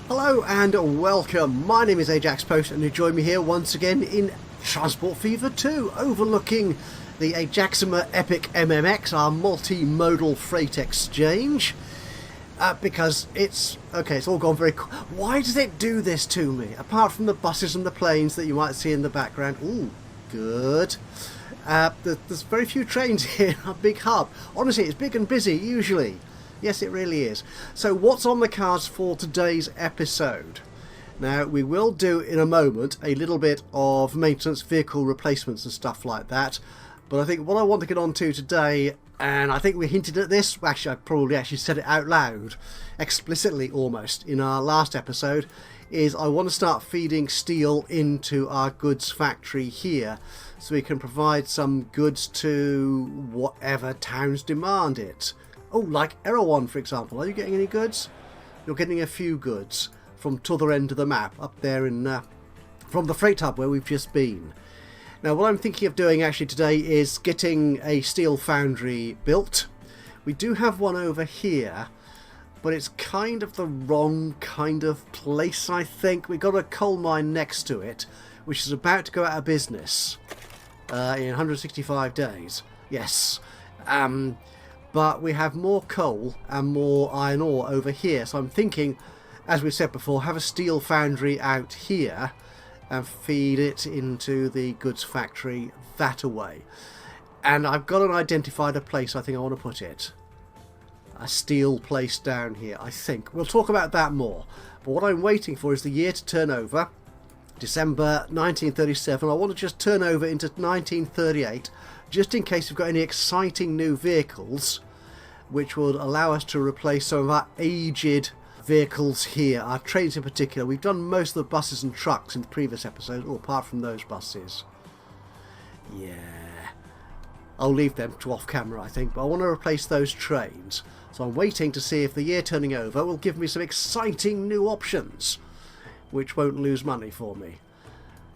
Hello and welcome. My name is Ajaxpost and you join me here once again in Transport Fever 2, overlooking the Ajaxima Epic MMX, our multimodal freight exchange. Because it's all gone very why does it do this to me? Apart from the buses and the planes that you might see in the background. Ooh, good. There's very few trains here, a big hub. Honestly, it's big and busy usually. Yes, it really is. So what's on the cards for today's episode? Now, we will do in a moment a little bit of maintenance, vehicle replacements and stuff like that. But I think what I want to get on to today, and I think we hinted at this, actually I probably said it out loud, explicitly almost, in our last episode, is I want to start feeding steel into our goods factory here, so we can provide some goods to whatever towns demand it. Oh, like Erewhon, for example. Are you getting any goods? You're getting a few goods from t'other end of the map, up there in from the freight hub where we've just been. Now, what I'm thinking of doing actually today is getting a steel foundry built. We do have one over here, but it's kind of the wrong kind of place, I think. We've got a coal mine next to it, which is about to go out of business in 165 days. Yes. But we have more coal and more iron ore over here. So I'm thinking, as we said before, have a steel foundry out here and feed it into the goods factory that away. And I've got an identified a place I think I want to put it. A steel place down here, I think. We'll talk about that more. But what I'm waiting for is the year to turn over. December 1937. I want to just turn over into 1938, just in case we've got any exciting new vehicles which would allow us to replace some of our aged vehicles here, our trains in particular. We've done most of the buses and trucks in the previous episode, or apart from those buses. Yeah, I'll leave them to off camera, I think, but I want to replace those trains. So I'm waiting to see if the year turning over will give me some exciting new options which won't lose money for me.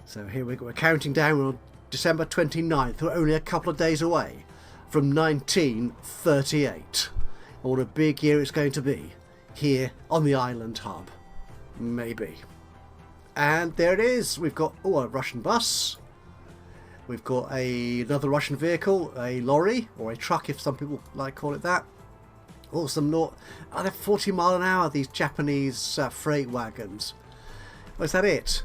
So here we go, we're counting down on December 29th, we're only a couple of days away from 1938. What a big year it's going to be here on the island hub. Maybe. And there it is. We've got a Russian bus. We've got another Russian vehicle, a lorry, or a truck if some people like to call it that. Some they're 40 mile an hour, these Japanese freight wagons. Was that it?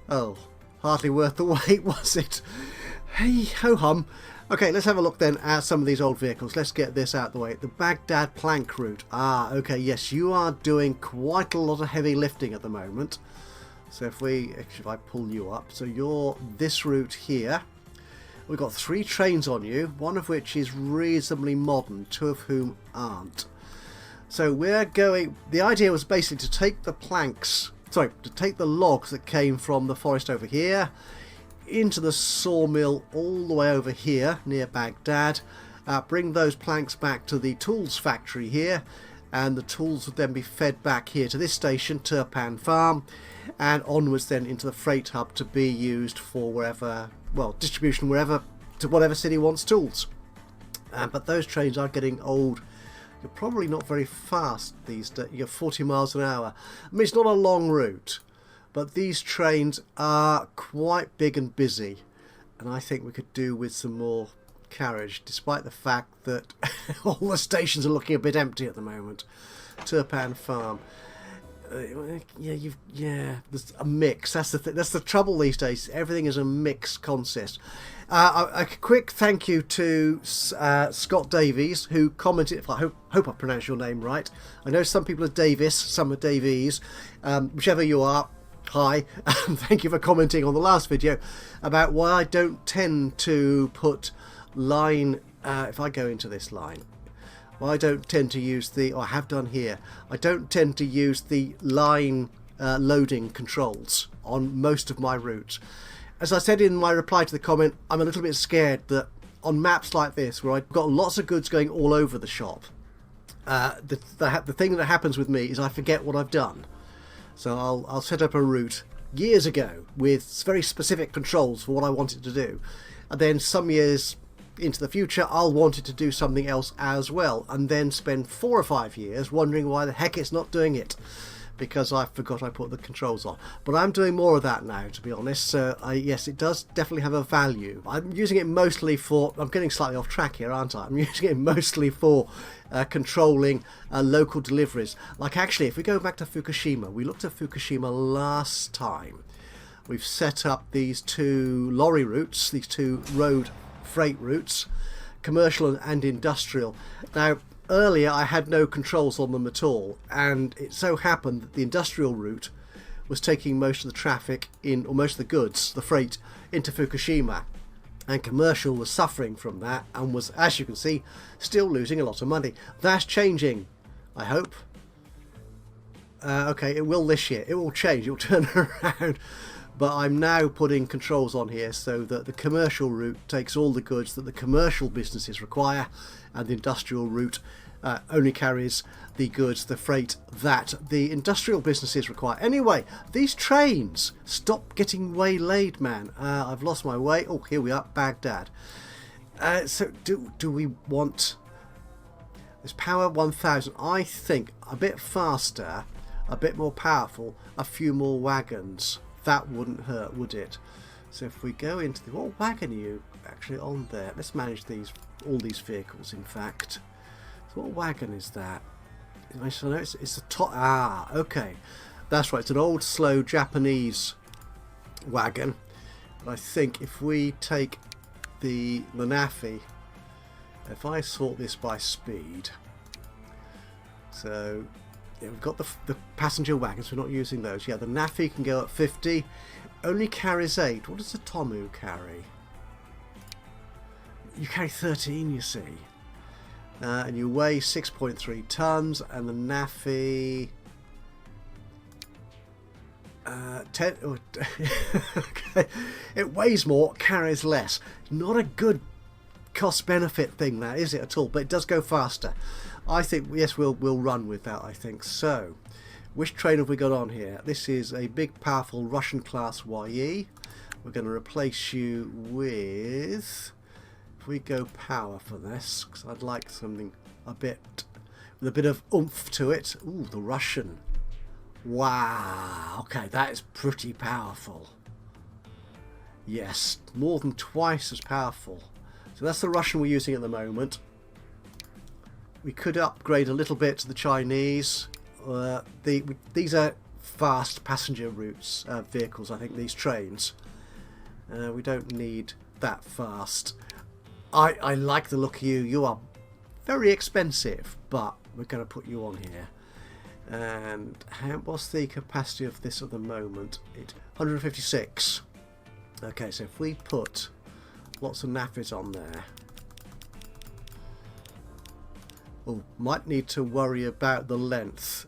Oh, hardly worth the wait, was it? Hey ho hum. Okay, let's have a look then at some of these old vehicles. Let's get this out of the way. The Baghdad plank route. Ah, okay, yes, you are doing quite a lot of heavy lifting at the moment. So if I pull you up, so you're this route here. We've got 3 trains on you, one of which is reasonably modern, 2 of whom aren't. So we're going, the idea was basically to take the logs that came from the forest over here into the sawmill all the way over here near Baghdad, bring those planks back to the tools factory here, and the tools would then be fed back here to this station, Turpan Farm, and onwards then into the freight hub to be used for wherever, well, distribution wherever, to whatever city wants tools. But those trains are getting old. You're probably not very fast these days. You're 40 miles an hour. I mean, it's not a long route, but these trains are quite big and busy, and I think we could do with some more carriage, despite the fact that all the stations are looking a bit empty at the moment. Turpan Farm. There's a mix. That's the trouble these days. Everything is a mixed concept. A quick thank you to Scott Davies, who commented. I hope I pronounced your name right. I know some people are Davis, some are Davies. Whichever you are, hi. Thank you for commenting on the last video about why I don't tend to put line. If I go into this line. Well, I don't tend to use I have done here, I don't tend to use the line loading controls on most of my routes. As I said in my reply to the comment, I'm a little bit scared that on maps like this, where I've got lots of goods going all over the shop, the thing that happens with me is I forget what I've done. So I'll set up a route years ago with very specific controls for what I want it to do, and then some years into the future I'll want it to do something else as well, and then spend 4 or 5 years wondering why the heck it's not doing it. because I forgot I put the controls on. But I'm doing more of that now, to be honest. So yes, it does definitely have a value. I'm using it mostly for, I'm getting slightly off track here, aren't I? I'm using it mostly for controlling local deliveries. Like actually, if we go back to Fukushima, we looked at Fukushima last time. We've set up these two lorry routes, these two road freight routes, commercial and industrial. Now, earlier I had no controls on them at all, and it so happened that the industrial route was taking most of the traffic in, or most of the goods, the freight, into Fukushima, and commercial was suffering from that and was, as you can see, still losing a lot of money. That's changing, I hope. Okay, it will this year. It will change. It will turn around. But I'm now putting controls on here so that the commercial route takes all the goods that the commercial businesses require, and the industrial route only carries the goods, the freight, that the industrial businesses require. Anyway, these trains, stop getting waylaid, man. I've lost my way. Oh, here we are, Baghdad. So do we want this power 1000? I think a bit faster, a bit more powerful, a few more wagons. That wouldn't hurt, would it? So if we go into the, what wagon are you actually on there? Let's manage all these vehicles, in fact. So what wagon is that? So no, it's the top. Ah, okay, that's right. It's an old, slow Japanese wagon. But I think if we take the Nafi, if I sort this by speed, so. Yeah, we've got the passenger wagons, we're not using those. Yeah, the Nafi can go at 50, only carries 8. What does the Tomu carry? You carry 13, you see. And you weigh 6.3 tons, and the Nafi 10. Oh, okay. It weighs more, carries less. Not a good cost-benefit thing, that is it at all, but it does go faster. I think, yes, we'll run with that, I think. So, which train have we got on here? This is a big, powerful Russian class YE. We're going to replace you with, if we go power for this, because I'd like something with a bit of oomph to it. Ooh, the Russian. Wow, okay, that is pretty powerful. Yes, more than twice as powerful. So that's the Russian we're using at the moment. We could upgrade a little bit to the Chinese. These are fast passenger routes, vehicles, I think, these trains. We don't need that fast. I like the look of you. You are very expensive, but we're going to put you on here. And what's the capacity of this at the moment? It's 156. Okay, so if we put lots of Nafis on there. Oh, might need to worry about the length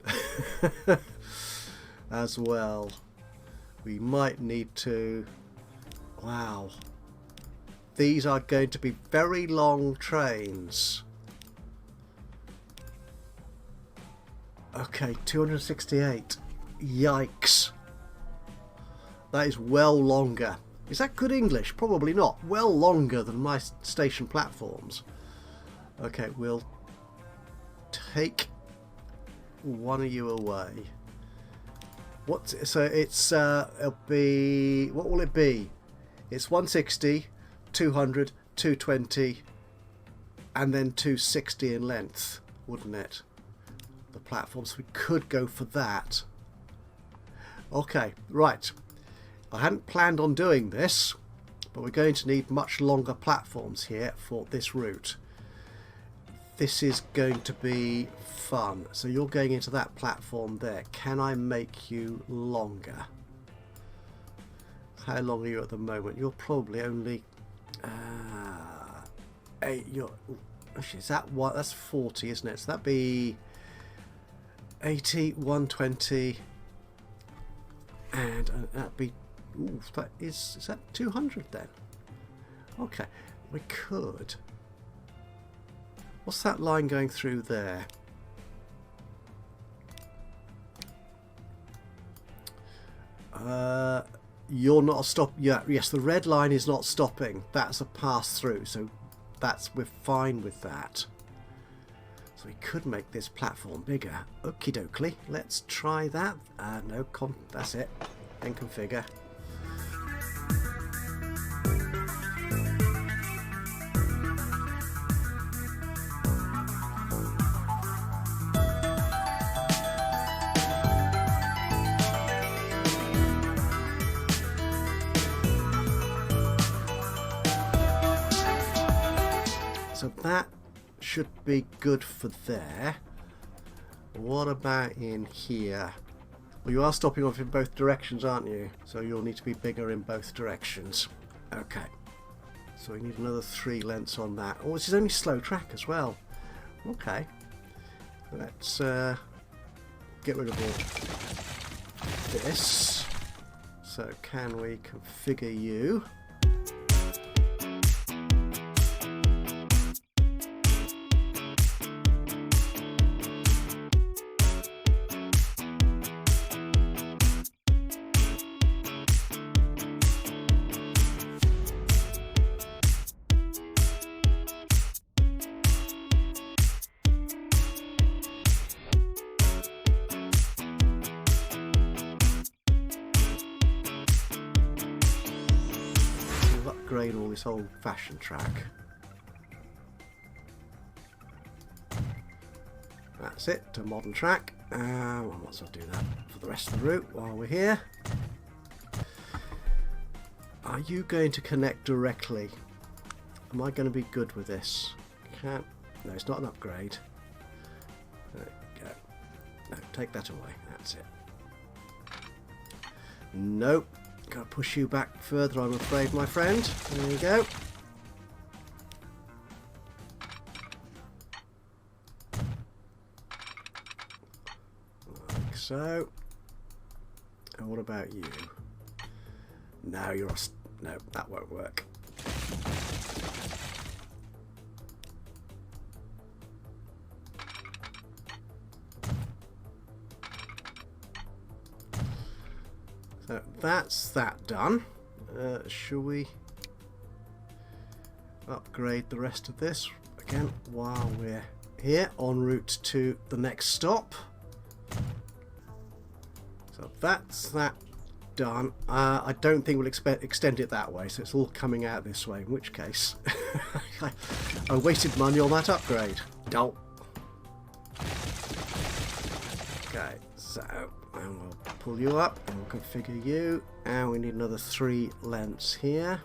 as well. We might need to... Wow. These are going to be very long trains. Okay, 268. Yikes. That is well longer. Is that good English? Probably not. Well longer than my station platforms. Okay, we'll take one of you away. So it's it'll be, what will it be? It's 160, 200, 220, and then 260 in length, wouldn't it? The platforms, we could go for that. Okay, right. I hadn't planned on doing this, but we're going to need much longer platforms here for this route. This is going to be fun. So you're going into that platform there. Can I make you longer? How long are you at the moment? You're probably only 8. Is that what? That's 40, isn't it? So that'd be 80, 120, and that'd be. Ooh, that is that 200 then? Okay, we could. What's that line going through there? You're not a stop. Yeah, yes, the red line is not stopping. That's a pass through, so we're fine with that. So we could make this platform bigger. Okie dokie, let's try that. No, that's it. Then configure. So that should be good for there. What about in here? Well, you are stopping off in both directions, aren't you? So you'll need to be bigger in both directions. Okay. So we need another 3 lengths on that. Oh, this is only slow track as well. Okay. Let's get rid of all this. So can we configure you? Upgrade all this old-fashioned track. That's it, to modern track. I might as well do that for the rest of the route while we're here. Are you going to connect directly? Am I going to be good with this? No, it's not an upgrade. There we go. No, take that away. That's it. Nope. Gotta push you back further, I'm afraid, my friend. There you go. Like so. And what about you? No, you're no, that won't work. So that's that done. Shall we upgrade the rest of this again while we're here en route to the next stop? So that's that done. I don't think we'll extend it that way, so it's all coming out this way, in which case I wasted money on that upgrade. Don't. Okay, so and we'll pull you up and we'll configure you, and we need another 3 lengths here,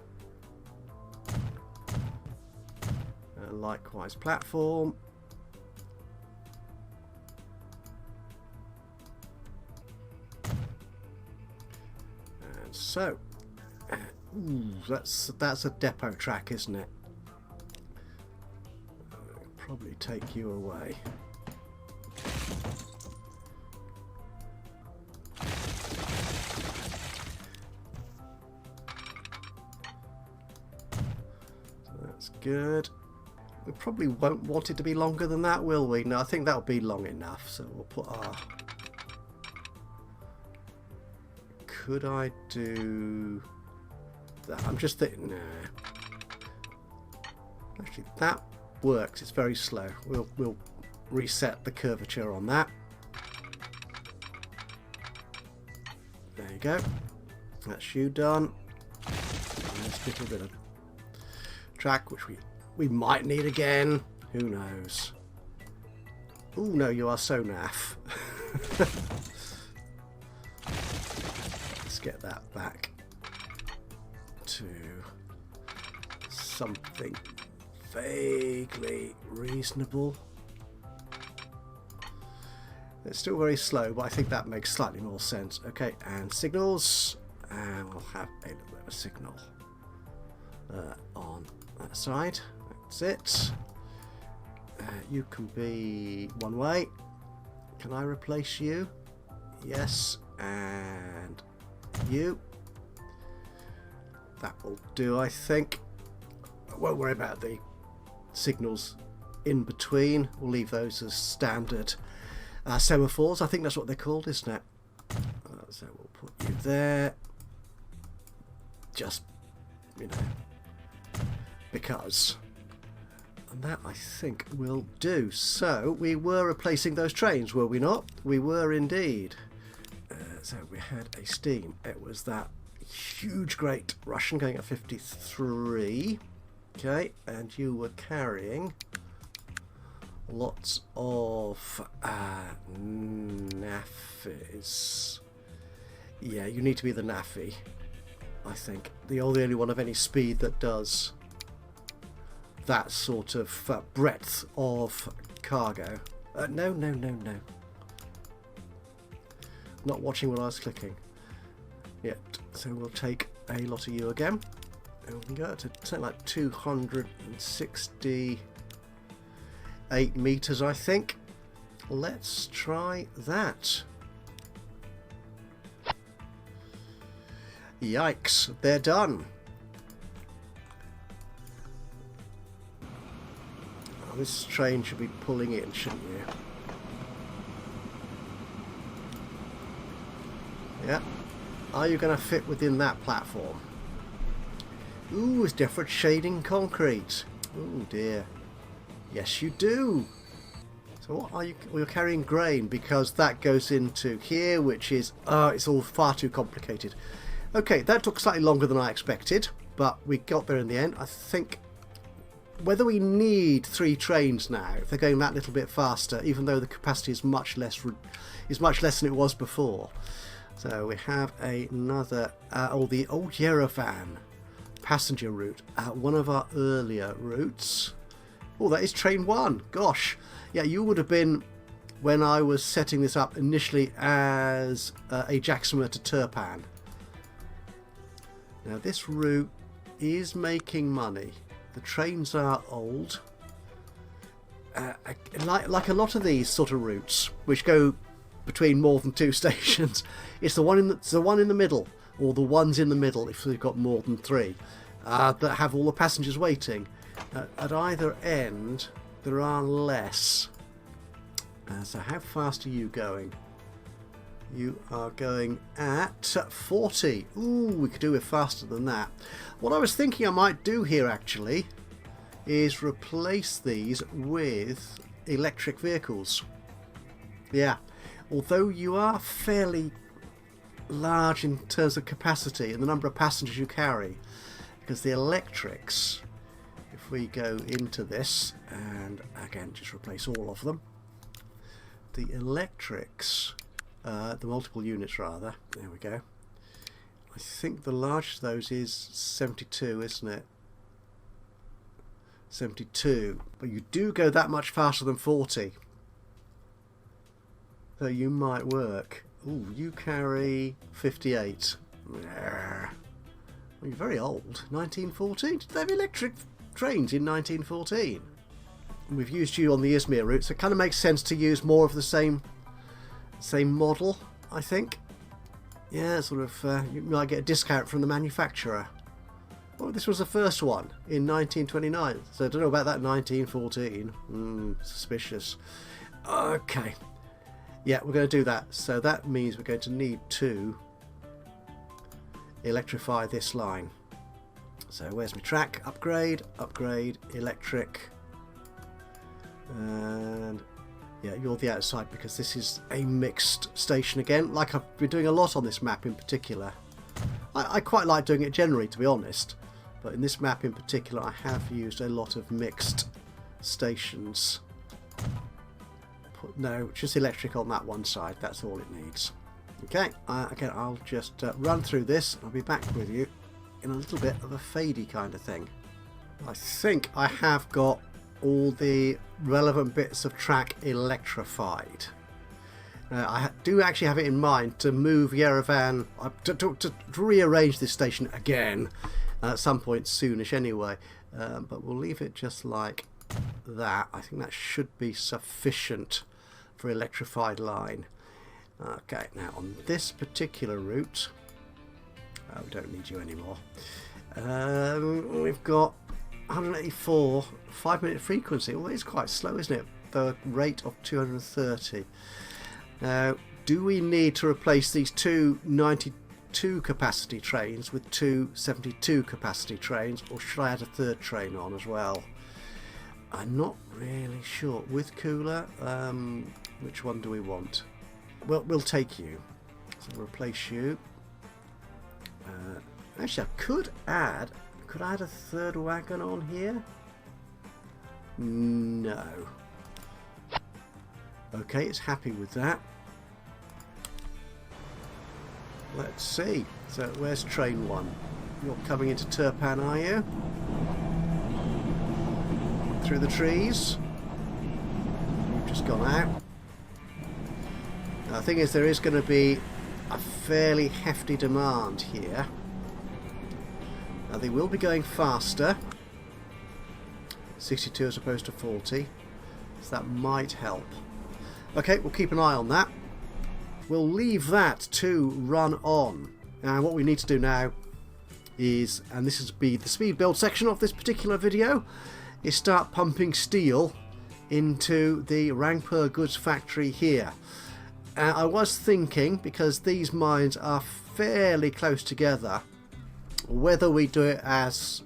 and likewise platform. And so ooh, that's a depot track, isn't it? I'll probably take you away. Good. We probably won't want it to be longer than that, will we? No, I think that'll be long enough. So we'll put our... Could I do that? I'm just thinking... Nah. Actually, that works. It's very slow. We'll reset the curvature on that. There you go. That's you done. And this little bit of track, which we might need again. Who knows? Oh no, you are so naff. Let's get that back to something vaguely reasonable. It's still very slow, but I think that makes slightly more sense. Okay, and signals, and we'll have a little bit of a signal on that side. That's it. You can be one way. Can I replace you? Yes, and you. That will do, I think. I won't worry about the signals in between. We'll leave those as standard semaphores. I think that's what they're called, isn't it? So we'll put you there. Just, you know, because And that, I think, will do. So, we were replacing those trains, were we not? We were indeed. So, we had a steam. It was that huge, great Russian going at 53. Okay, and you were carrying lots of naffies. Yeah, you need to be the naffy, I think. The only one of any speed that does that sort of breadth of cargo. No. Not watching what I was clicking. Yet, so we'll take a lot of you again. And we can go to something like 268 meters, I think. Let's try that. Yikes, they're done. Oh, this train should be pulling in, shouldn't you? Yeah. Are you going to fit within that platform? Ooh, it's different shading concrete. Oh dear. Yes, you do. So what are you? Well, you're carrying grain because that goes into here, which is it's all far too complicated. Okay, that took slightly longer than I expected, but we got there in the end. I think whether we need 3 trains now, if they're going that little bit faster, even though the capacity is much less than it was before. So we have another, the old Yerevan passenger route, one of our earlier routes. Oh, that is train 1. Gosh, yeah, you would have been when I was setting this up initially as Ajaxpost to Turpan. Now this route is making money. The trains are old. Like a lot of these sort of routes, which go between more than 2 stations, it's the one in the middle, or the ones in the middle if they've got more than 3, that have all the passengers waiting. At either end there are less. So how fast are you going? You are going at 40. Ooh, we could do it faster than that. What I was thinking I might do here actually is replace these with electric vehicles. Yeah, although you are fairly large in terms of capacity and the number of passengers you carry, because the electrics, if we go into this and again just replace all of them, the electrics, the multiple units rather, there we go. I think the largest of those is 72, isn't it? 72, but you do go that much faster than 40. So you might work. Ooh, you carry 58. Well, you're very old. 1914? Did they have electric trains in 1914? We've used you on the Izmir route, so it kind of makes sense to use more of the same model, I think. Yeah, sort of, you might get a discount from the manufacturer. Well, this was the first one in 1929, so I don't know about that 1914. Suspicious. Okay. Yeah, we're going to do that. So that means we're going to need to electrify this line. So where's my track? Upgrade, electric. And yeah, you're the outside because this is a mixed station again, like I've been doing a lot on this map in particular. I quite like doing it generally, to be honest, but in this map in particular I have used a lot of mixed stations. No, just electric on that one side, that's all it needs. Okay, again, I'll just run through this. I'll be back with you in a little bit of a fadey kind of thing. I think I have got all the relevant bits of track electrified. I do actually have it in mind to move Yerevan, to rearrange this station again at some point soonish anyway, but we'll leave it just like that. I think that should be sufficient for electrified line. Okay, now on this particular route, we don't need you anymore. We've got 184 5-minute frequency. Well, it's quite slow, isn't it? The rate of 230. Now, do we need to replace these two 92 capacity trains with two 72 capacity trains, or should I add a third train on as well? I'm not really sure. With cooler, which one do we want? Well, we'll take you. So we'll replace you. Actually, I could add a third wagon on here? No. Okay, it's happy with that. Let's see. So where's train 1? You're coming into Turpan, are you? Through the trees. You've just gone out. Now, the thing is, there is going to be a fairly hefty demand here. Now, they will be going faster. 62 as opposed to 40. So that might help. Okay, we'll keep an eye on that. We'll leave that to run on. Now, what we need to do now is, and this is the speed build section of this particular video, is start pumping steel into the Rangpur goods factory here. I was thinking, because these mines are fairly close together, whether we do it as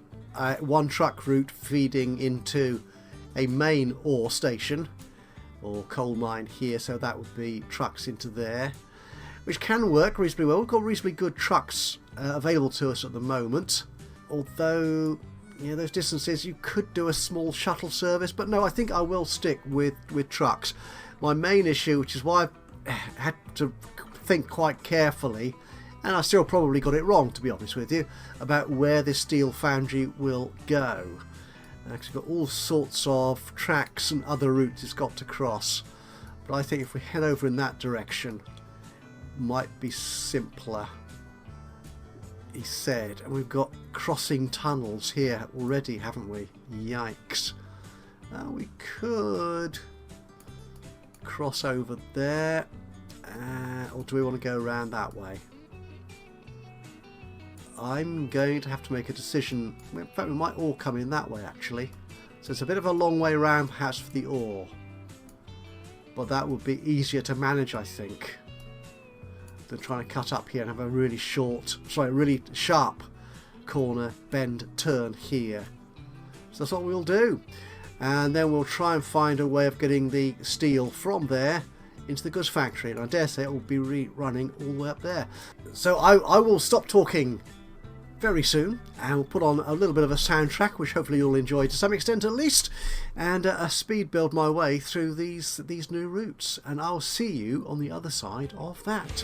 one truck route feeding into a main ore station or coal mine here, so that would be trucks into there, which can work reasonably well. We've got reasonably good trucks available to us at the moment, although those distances you could do a small shuttle service, but no, I think I will stick with trucks. My main issue, which is why I had to think quite carefully, and I still probably got it wrong, to be honest with you, about where this steel foundry will go. It's got all sorts of tracks and other routes it's got to cross, but I think if we head over in that direction, might be simpler, he said. And we've got crossing tunnels here already, haven't we? Yikes. We could cross over there, or do we want to go around that way? I'm going to have to make a decision. In fact, we might all come in that way, actually. So it's a bit of a long way around, perhaps, for the ore. But that would be easier to manage, I think, than trying to cut up here and have a really really sharp corner bend turn here. So that's what we'll do. And then we'll try and find a way of getting the steel from there into the goods factory. And I dare say it will be running all the way up there. So I will stop talking very soon, and we'll put on a little bit of a soundtrack, which hopefully you'll enjoy to some extent at least, and a speed build my way through these new routes, and I'll see you on the other side of that.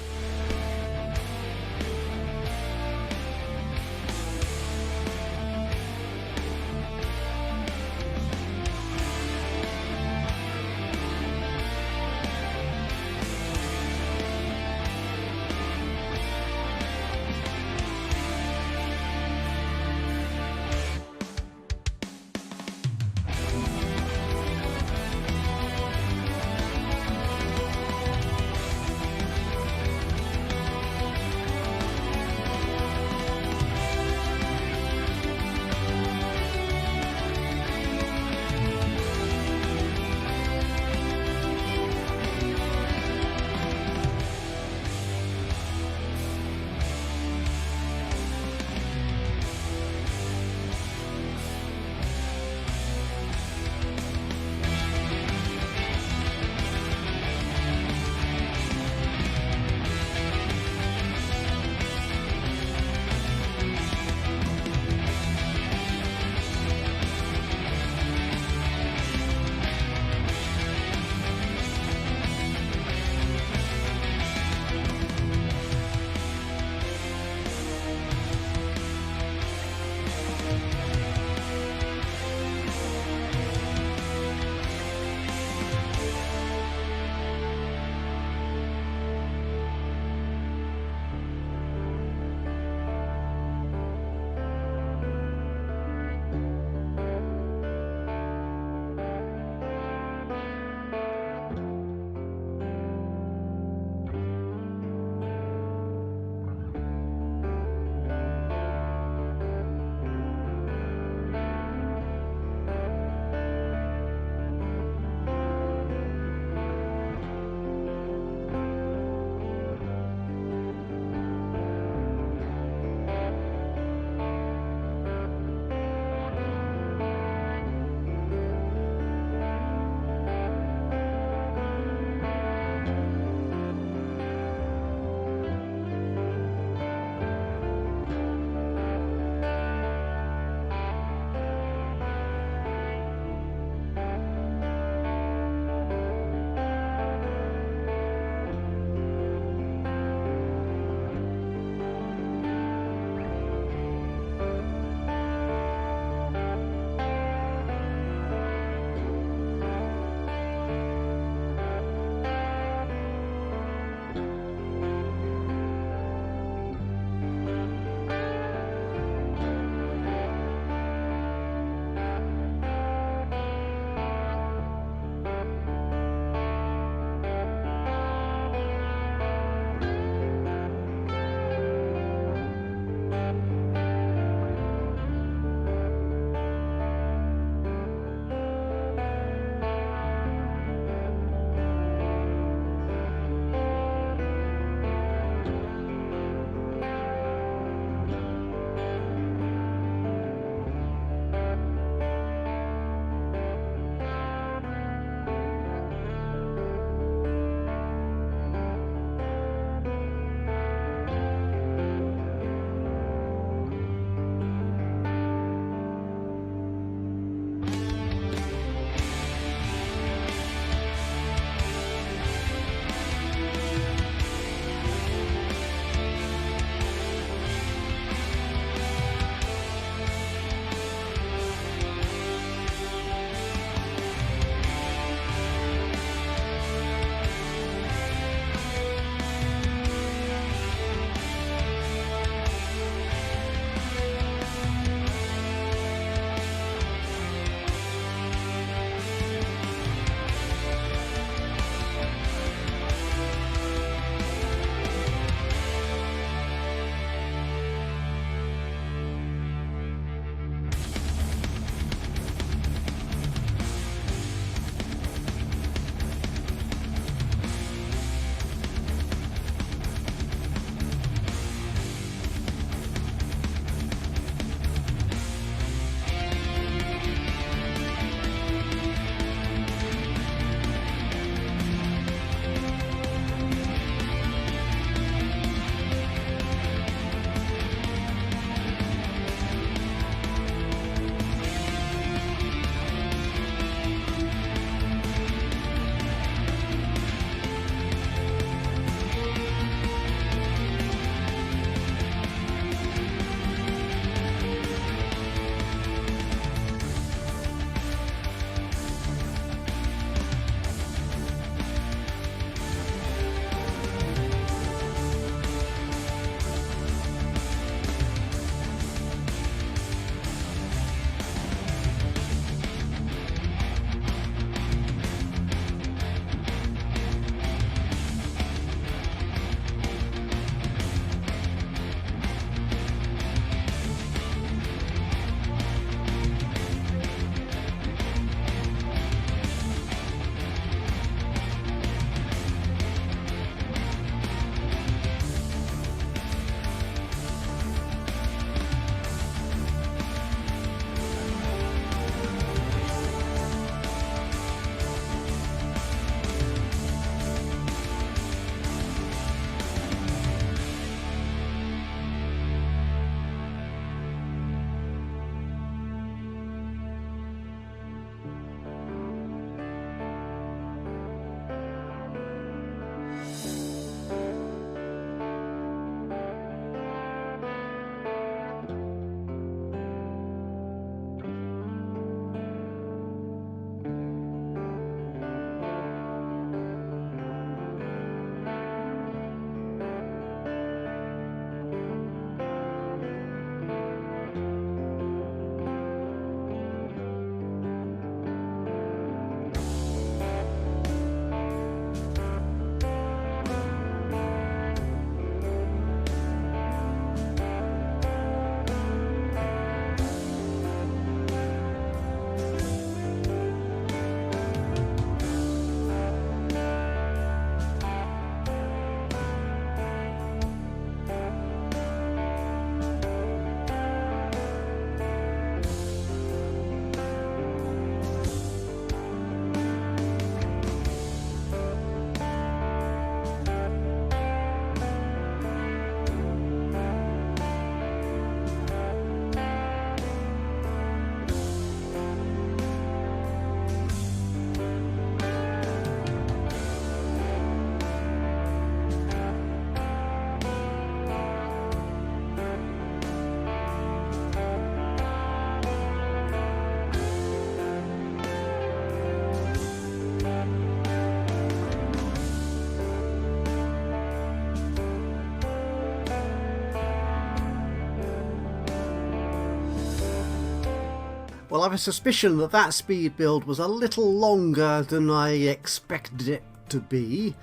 Well, I have a suspicion that that speed build was a little longer than I expected it to be.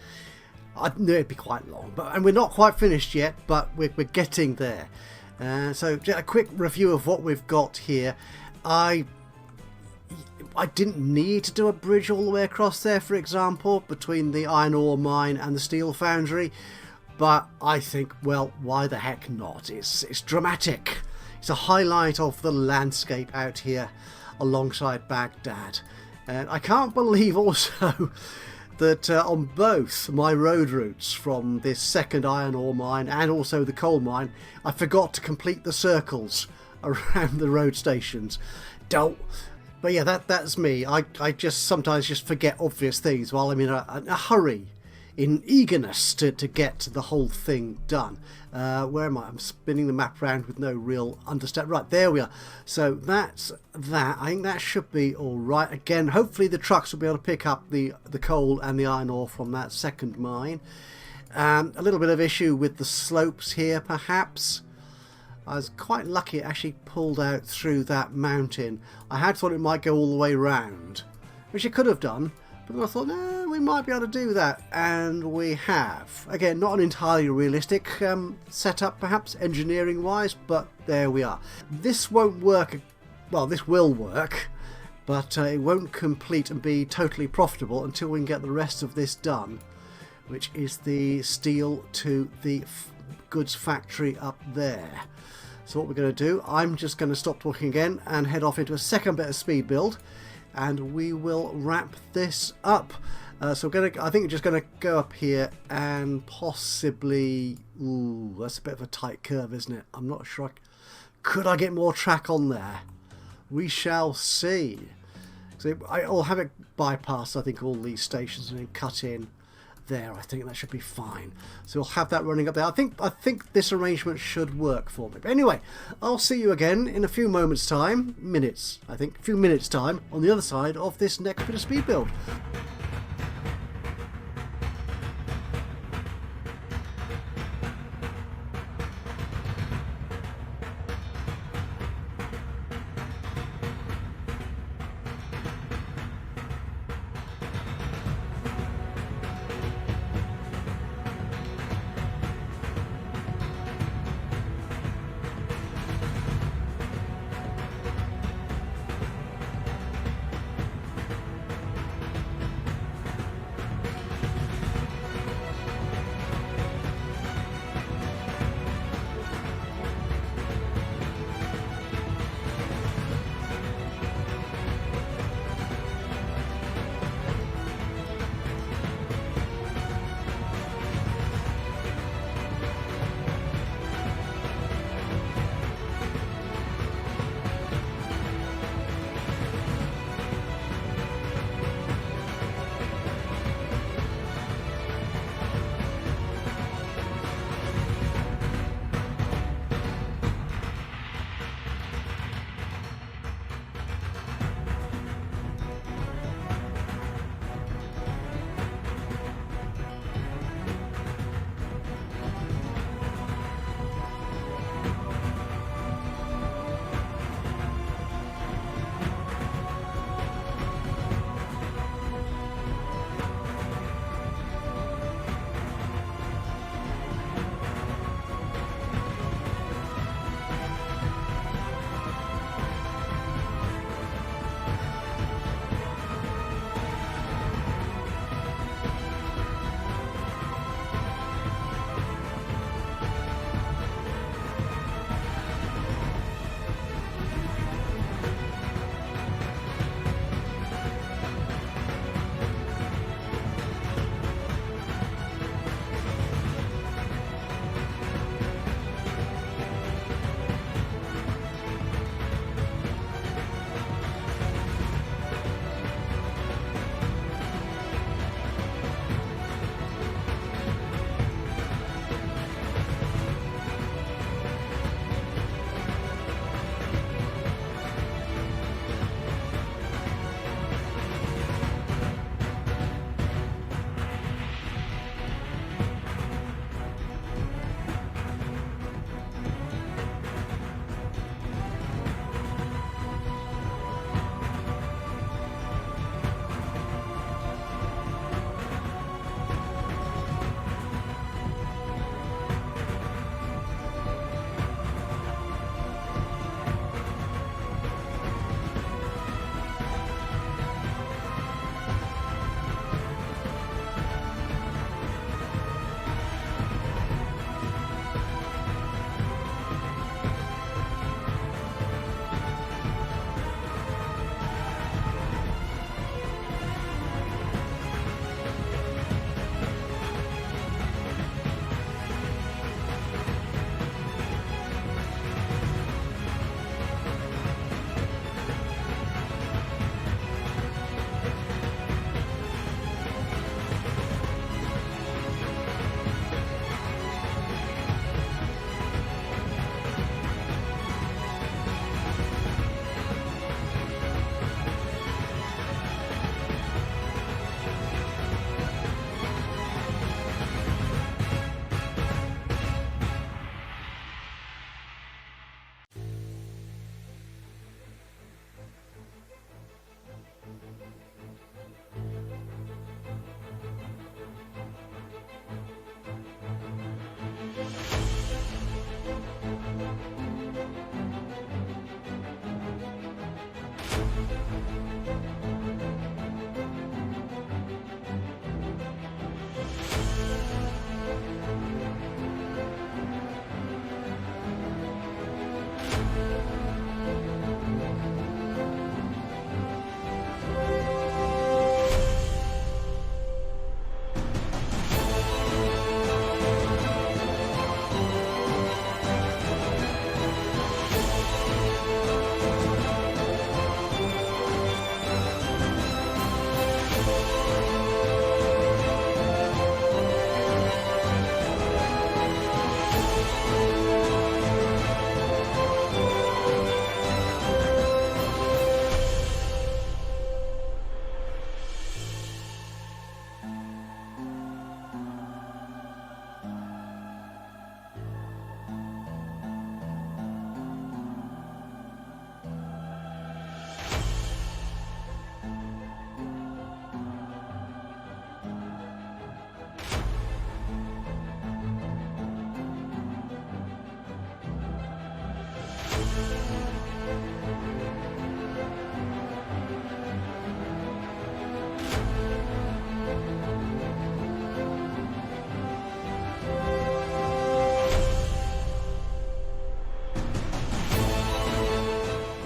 I knew it'd be quite long, and we're not quite finished yet, but we're getting there. So just a quick review of what we've got here. I didn't need to do a bridge all the way across there, for example, between the iron ore mine and the steel foundry, but I think, well, why the heck not? It's dramatic. It's a highlight of the landscape out here alongside Baghdad. And I can't believe also that on both my road routes from this second iron ore mine and also the coal mine, I forgot to complete the circles around the road stations. But yeah, that's me. I just sometimes just forget obvious things while I'm in a hurry, in eagerness to get the whole thing done. Where am I? I'm spinning the map around with no real understanding. Right, there we are. So that's that. I think that should be all right. Again, hopefully the trucks will be able to pick up the coal and the iron ore from that second mine. A little bit of issue with the slopes here, perhaps. I was quite lucky it actually pulled out through that mountain. I had thought it might go all the way round, which it could have done. But then I thought, no, we might be able to do that, and we have. Again, not an entirely realistic setup, perhaps, engineering-wise, but there we are. This won't work, well, this will work, but it won't complete and be totally profitable until we can get the rest of this done, which is the steel to the goods factory up there. So what we're going to do, I'm just going to stop talking again and head off into a second bit of speed build, and we will wrap this up. So I think we're just going to go up here and possibly... Ooh, that's a bit of a tight curve, isn't it? I'm not sure. Could I get more track on there? We shall see. So I'll have it bypass, I think, all these stations and then cut in there. I think that should be fine. So we'll have that running up there. I think this arrangement should work for me. But anyway, I'll see you again in a few moments time, a few minutes time, on the other side of this next bit of speed build.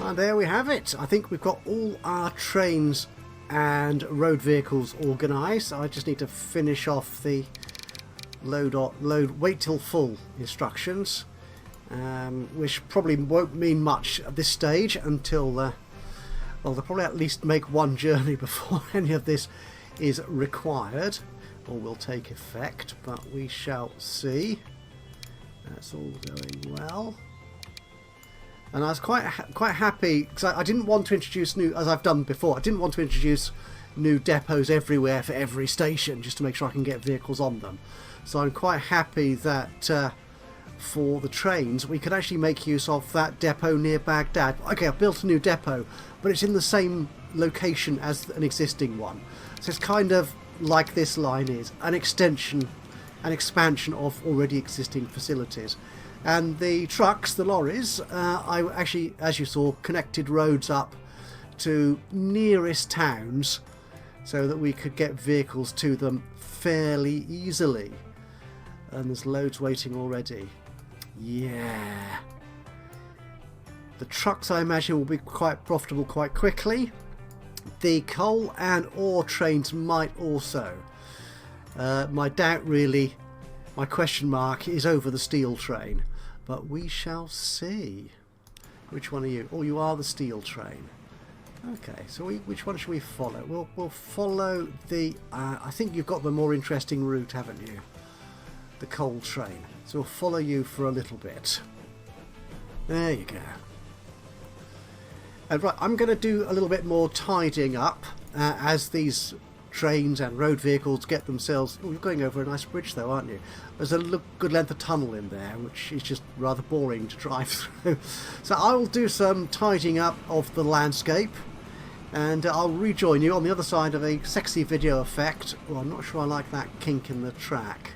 And there we have it. I think we've got all our trains and road vehicles organised. I just need to finish off the wait till full instructions, which probably won't mean much at this stage until well, they'll probably at least make one journey before any of this is required or will take effect, but we shall see. That's all going well. And I was quite happy because I didn't want to introduce new, as I've done before, I didn't want to introduce new depots everywhere for every station just to make sure I can get vehicles on them. So I'm quite happy that for the trains we could actually make use of that depot near Baghdad. Okay, I've built a new depot, but it's in the same location as an existing one. So it's kind of like this line is, an expansion of already existing facilities. And the trucks, the lorries, I actually, as you saw, connected roads up to nearest towns so that we could get vehicles to them fairly easily. And there's loads waiting already. Yeah. The trucks, I imagine, will be quite profitable quite quickly. The coal and ore trains might also. My doubt really, my question mark, is over the steel train. But we shall see. Which one are you? Oh, you are the steel train. Okay, so which one should we follow? We'll follow the... I think you've got the more interesting route, haven't you? The coal train. So we'll follow you for a little bit. There you go. And right, I'm going to do a little bit more tidying up as these trains and road vehicles get themselves... Oh, you're going over a nice bridge though, aren't you? There's a good length of tunnel in there, which is just rather boring to drive through. So I will do some tidying up of the landscape, and I'll rejoin you on the other side of a sexy video effect. Well, I'm not sure I like that kink in the track.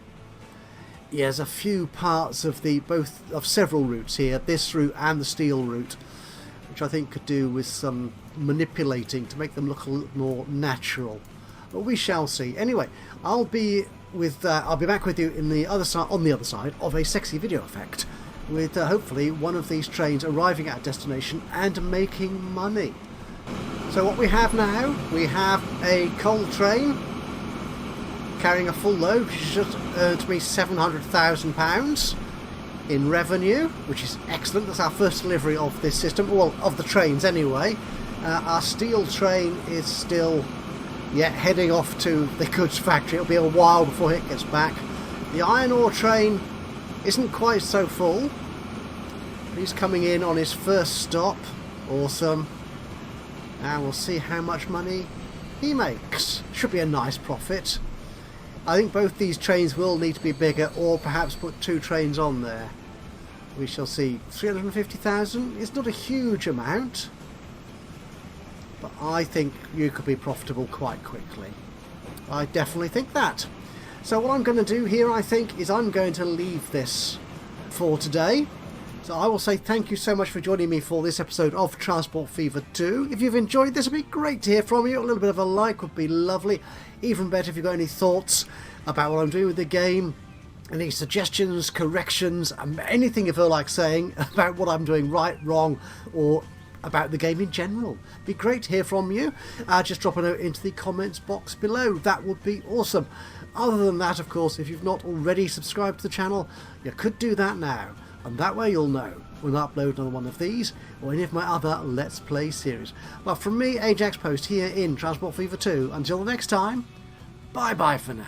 Yeah, there's a few parts of several routes here, this route and the steel route, which I think could do with some manipulating to make them look a little more natural. But we shall see. Anyway, I'll be back with you on the other side of a sexy video effect, with hopefully one of these trains arriving at a destination and making money. So what we have now, we have a coal train carrying a full load, which has just earned me £700,000 in revenue, which is excellent. That's our first delivery of this system, well, of the trains anyway. Our steel train is still... yeah, heading off to the goods factory. It'll be a while before it gets back. The iron ore train isn't quite so full. He's coming in on his first stop. Awesome. And we'll see how much money he makes. Should be a nice profit. I think both these trains will need to be bigger, or perhaps put two trains on there. We shall see. 350,000 is not a huge amount, but I think you could be profitable quite quickly. I definitely think that. So what I'm going to do here, I think, is I'm going to leave this for today. So I will say thank you so much for joining me for this episode of Transport Fever 2. If you've enjoyed this, it'd be great to hear from you. A little bit of a like would be lovely. Even better if you've got any thoughts about what I'm doing with the game, any suggestions, corrections, anything you feel like saying about what I'm doing right, wrong, or about the game in general. Be great to hear from you. Just drop a note into the comments box below. That would be awesome. Other than that, of course, if you've not already subscribed to the channel, you could do that now, and that way you'll know when I upload another one of these or any of my other Let's Play series. Well, from me, Ajaxpost, here in Transport Fever 2, until the next time, bye bye for now.